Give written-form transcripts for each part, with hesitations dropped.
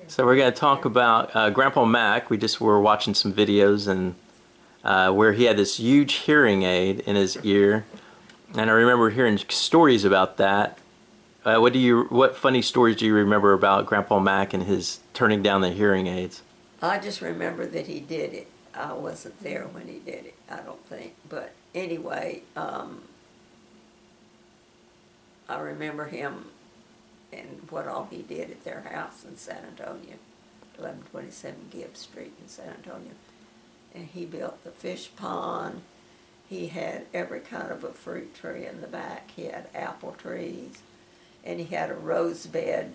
So we're going to talk about Grandpa Mac. We just were watching some videos and where he had this huge hearing aid in his ear, and I remember hearing stories about that. What funny stories do you remember about Grandpa Mac and his turning down the hearing aids? I just remember that he did it. I wasn't there when he did it, I don't think. But anyway, I remember him and what all he did at their house in San Antonio, 1127 Gibbs Street in San Antonio. And he built the fish pond. He had every kind of a fruit tree in the back. He had apple trees. And he had a rose bed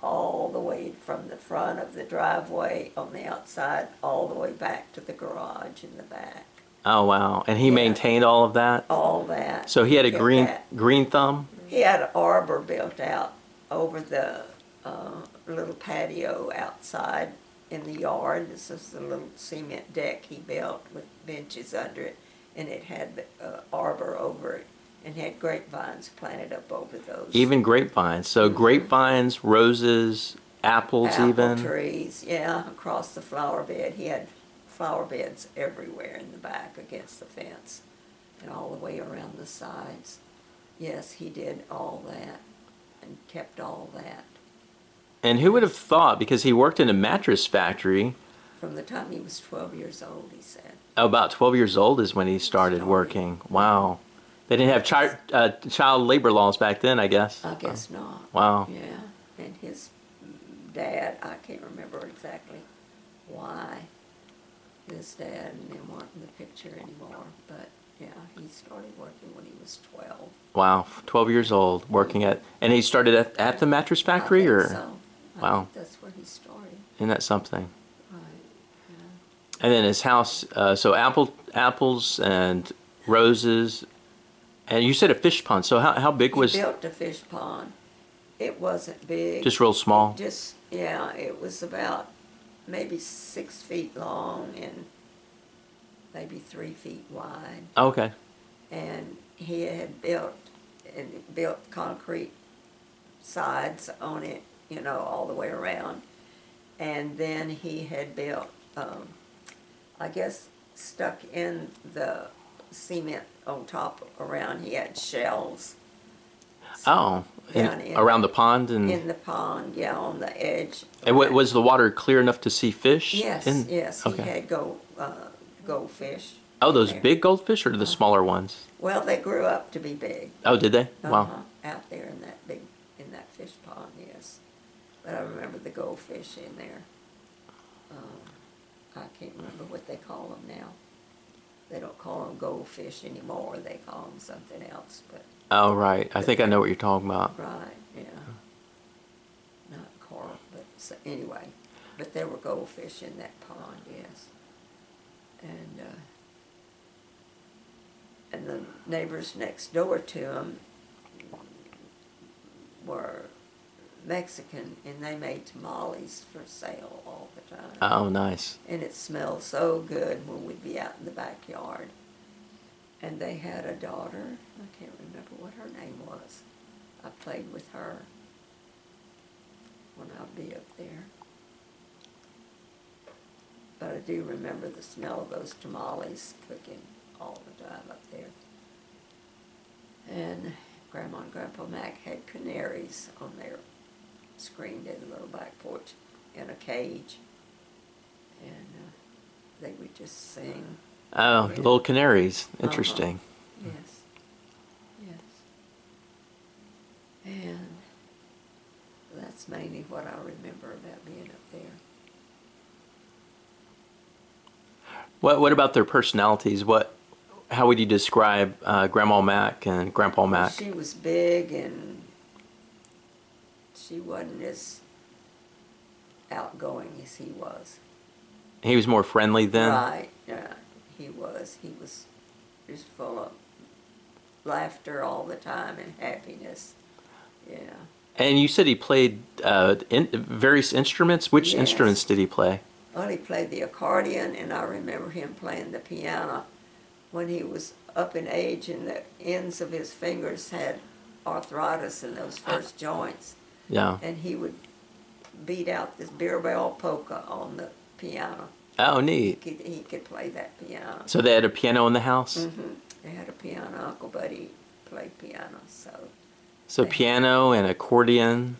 all the way from the front of the driveway on the outside all the way back to the garage in the back. Oh wow! And he Yeah. maintained all of that. All that. So he had a Kept green that. green thumb. He had an arbor built out over the little patio outside in the yard. This is the little cement deck he built with benches under it, and it had the arbor over it, and had grapevines planted up over those. Even grapevines. So grapevines, roses, apples, Apple even. trees, yeah, across the flower bed. He had flower beds everywhere in the back against the fence and all the way around the sides. Yes, he did all that and kept all that. And who would have thought? Because he worked in a mattress factory. From the time he was 12 years old, he said. About 12 years old is when he started working. Wow. They didn't have child labor laws back then, I guess. I guess not. Wow. Yeah, and his dad, I can't remember exactly why his dad didn't want in the picture anymore, but yeah, he started working when he was 12. Wow, 12 years old, working and he started at the mattress factory, I think or? so. Wow. I think that's where he started. Isn't that something? Right, yeah. And then his house, so apples and roses, and you said a fish pond. So how big was? He built a fish pond. It wasn't big. Just real small? Yeah, it was about maybe 6 feet long and maybe 3 feet wide. Okay. And he had built concrete sides on it, all the way around. And then he had built, I guess, stuck in the cement on top around, he had shells. Oh, around the pond in the pond, yeah, on the edge. And was the water clear enough to see fish? Yes, yes, Okay. he had goldfish. Oh, those there. big goldfish or the smaller ones? Well, they grew up to be big. Oh, did they? Wow. Out there in that fish pond, yes. But I remember the goldfish in there. I can't remember what they call them now. They don't call them goldfish anymore. They call them something else. But Oh, right. I think I know what you're talking about. right, yeah. Not carp, but anyway. But there were goldfish in that pond, yes. And the neighbors next door to him were Mexican, and they made tamales for sale all the time. Oh, nice. And it smelled so good when we'd be out in the backyard. And they had a daughter. I can't remember what her name was. I played with her when I'd be up there. But I do remember the smell of those tamales cooking all the time up there. And Grandma and Grandpa Mac had canaries on their screened in the little back porch in a cage. And they would just sing. Oh, the little canaries. Interesting. Yes. Yes. And that's mainly what I remember about being up there. What about their personalities? How would you describe Grandma Mac and Grandpa Mac? She was big, and she wasn't as outgoing as he was. He was more friendly then? Right, yeah, he was. He was just full of laughter all the time and happiness. Yeah. And you said he played various instruments. Which Yes. instruments did he play? Well, he played the accordion, and I remember him playing the piano when he was up in age, and the ends of his fingers had arthritis in those first joints. Yeah. And he would beat out this beer bell polka on the piano. Oh, neat. He could play that piano. So they had a piano in the house? They had a piano. Uncle Buddy played piano, so. So piano and accordion.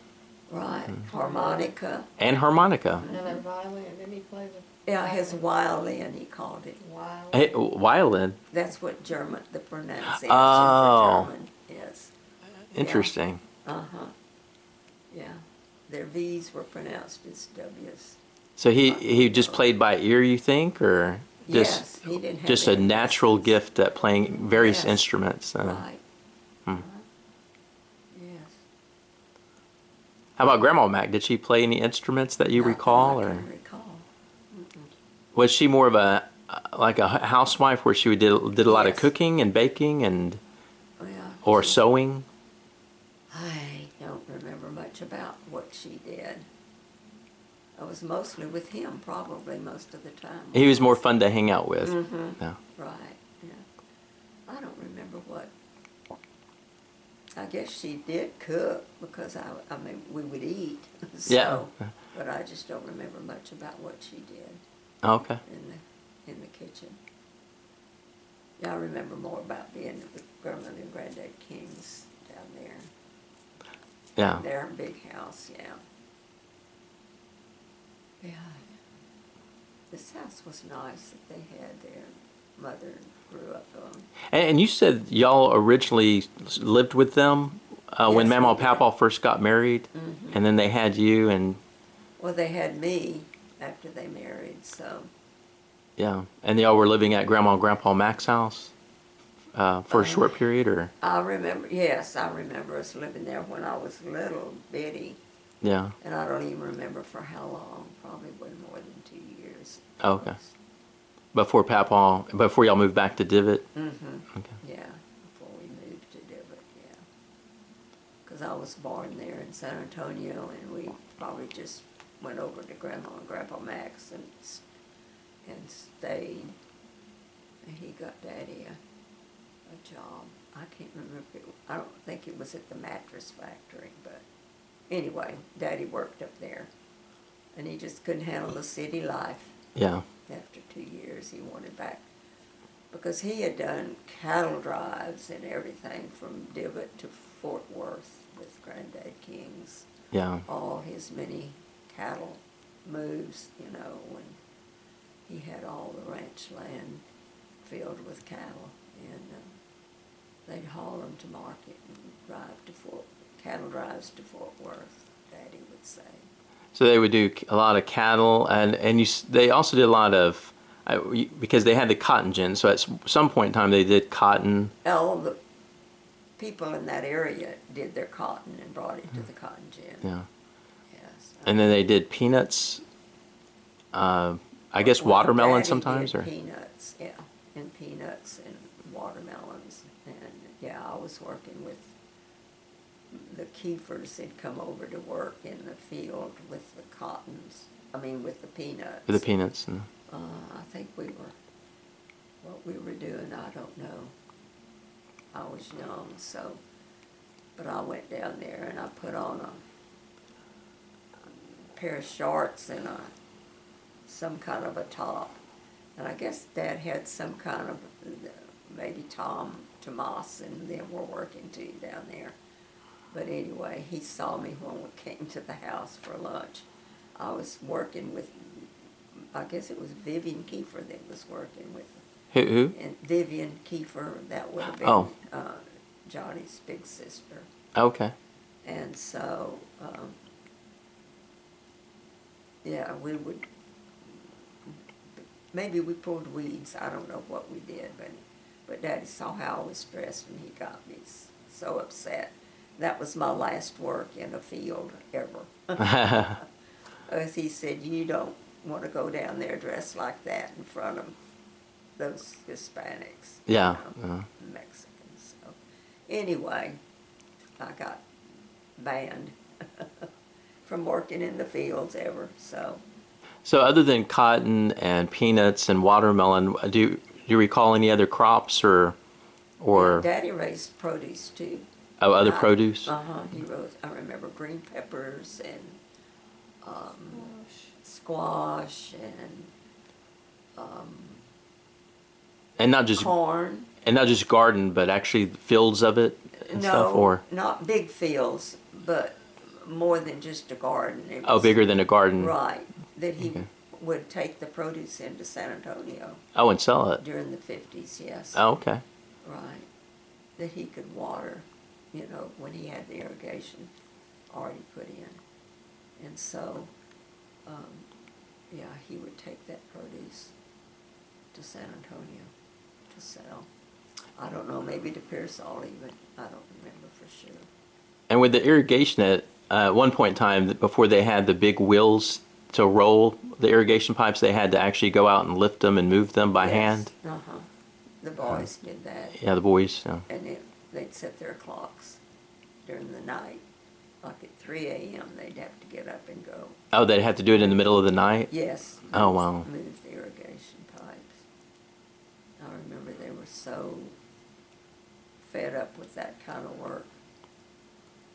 Right, harmonica. And harmonica. And a violin, didn't he play the Yeah, his violin, he called it. violin? Hey, violin. That's what German, the pronunciation Oh. for German is. Interesting. Uh-huh. Yeah. Their V's were pronounced as W's. So he just played by ear, you think, or just Yes, he didn't have just a any natural lessons. gift at playing various Yes. instruments? Right. Hmm. Yes. How about Grandma Mac? Did she play any instruments that you Not that recall, I or can recall. was she more of a like a housewife where she did a lot of Yes. cooking and baking and Oh, yeah. or She- sewing? I don't remember much about what she did. I was mostly with him, probably most of the time. He was more fun to hang out with. Yeah. Right, yeah. I don't remember what. I guess she did cook because I mean, we would eat. So, Yeah. But I just don't remember much about what she did Okay. in the kitchen. Yeah, I remember more about being with Grandma and Granddad Kings down there. Yeah. Their big house, yeah. Yeah. This house was nice that they had there. Mother grew up on. And you said y'all originally lived with them when Yes, Mama we and did. Papa first got married, and then they had you, and Well, they had me after they married, so. yeah, and y'all were living at Grandma and Grandpa Mac's house for a short period, or I remember, yes, I remember us living there when I was little bitty, yeah. and I don't even remember for how long. Probably wasn't more than 2 years. Okay. Before y'all moved back to Divot. Mm-hmm. Okay. Yeah, before we moved to Divot, yeah. Because I was born there in San Antonio, and we probably just went over to Grandma and Grandpa Mac's and stayed. And he got Daddy a job. I can't remember if I don't think it was at the mattress factory, but anyway, Daddy worked up there. And he just couldn't handle the city life. Yeah. After 2 years, he wanted back because he had done cattle drives and everything from Divot to Fort Worth with Granddad King's. Yeah. All his many cattle moves, you know, when he had all the ranch land filled with cattle, and they'd haul them to market and drive to cattle drives to Fort Worth, Daddy would say. So they would do a lot of cattle, and they also did a lot of because they had the cotton gin. So at some point in time, they did cotton. All the people in that area did their cotton and brought it to the cotton gin. Yeah. Yes. And then they did peanuts. I guess Well, watermelon Daddy sometimes, did or peanuts, yeah, and peanuts and watermelons, and yeah, I was working with the Kiefers. Had come over to work in the field with the cottons. I mean, with the peanuts. the peanuts. And, I think what we were doing, I don't know. I was young, so, but I went down there and I put on a pair of shorts and some kind of a top. And I guess Dad had some kind of, maybe Tomas and them were working too down there. But anyway, he saw me when we came to the house for lunch. I was working with, I guess it was Vivian Kiefer that was working with. who? And Vivian Kiefer, that would have been Oh. Johnny's big sister. Okay. And so, yeah, we would, maybe we pulled weeds. I don't know what we did, but Daddy saw how I was dressed and he got me so upset. That was my last work in a field ever. As he said, you don't want to go down there dressed like that in front of those Hispanics. Yeah. You know, Mexicans. So anyway, I got banned from working in the fields ever. So So other than cotton and peanuts and watermelon, do you recall any other crops or yeah, Daddy raised produce too. other produce? He rose. I remember green peppers and squash and And not just corn. garden, but actually fields of it and stuff, or not big fields, but more than just a garden. It oh, was, bigger than a garden. right, that he Okay. would take the produce into San Antonio Oh, and sell it. during the 50s, yes. Oh, okay. Right. That he could water, when he had the irrigation already put in. And so, yeah, he would take that produce to San Antonio to sell. I don't know, maybe to Pearsall even. I don't remember for sure. And with the irrigation at one point in time, before they had the big wheels to roll the irrigation pipes, they had to actually go out and lift them and move them by hand. Uh-huh. The boys did that. Yeah, the boys. Yeah. And they'd set their clocks during the night. Like at 3 a.m. they'd have to get up and go. Oh, they'd have to do it in the middle of the night? Yes. Oh, wow. Move the irrigation pipes. I remember they were so fed up with that kind of work.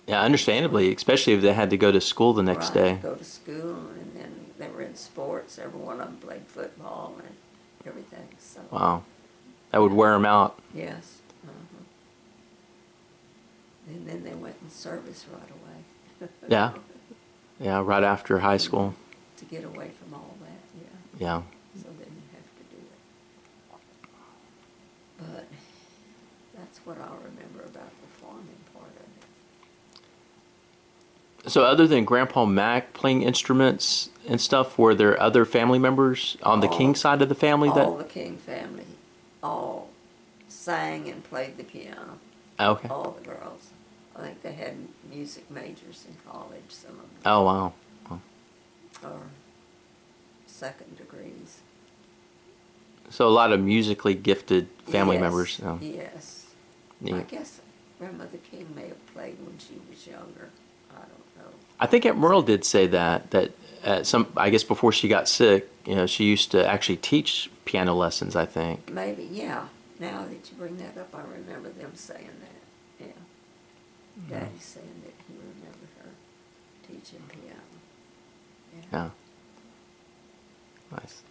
Yeah, understandably, especially if they had to go to school the next day. Go to school, and then they were in sports. Every one of them played football and everything. So. Wow. That would wear them out. Yes. Uh-huh. And then they went in service right away. Yeah. Yeah, right after high school. To get away from all that, yeah. Yeah. So they didn't have to do it. But that's what I remember about the farming part of it. So other than Grandpa Mac playing instruments and stuff, were there other family members on the King side of the family All that? the King family, all sang and played the piano. Okay. All the girls. I think they had music majors in college, some of them. Oh, wow. Or second degrees. So a lot of musically gifted family Yes, members. Oh. Yes. Neat. I guess Grandmother King may have played when she was younger. I don't know. I think Aunt Merle did say that I guess before she got sick, she used to actually teach piano lessons, I think. Maybe, yeah. Now that you bring that up, I remember them saying that. Yeah. Daddy saying that he remembered her teaching piano. Yeah. Nice.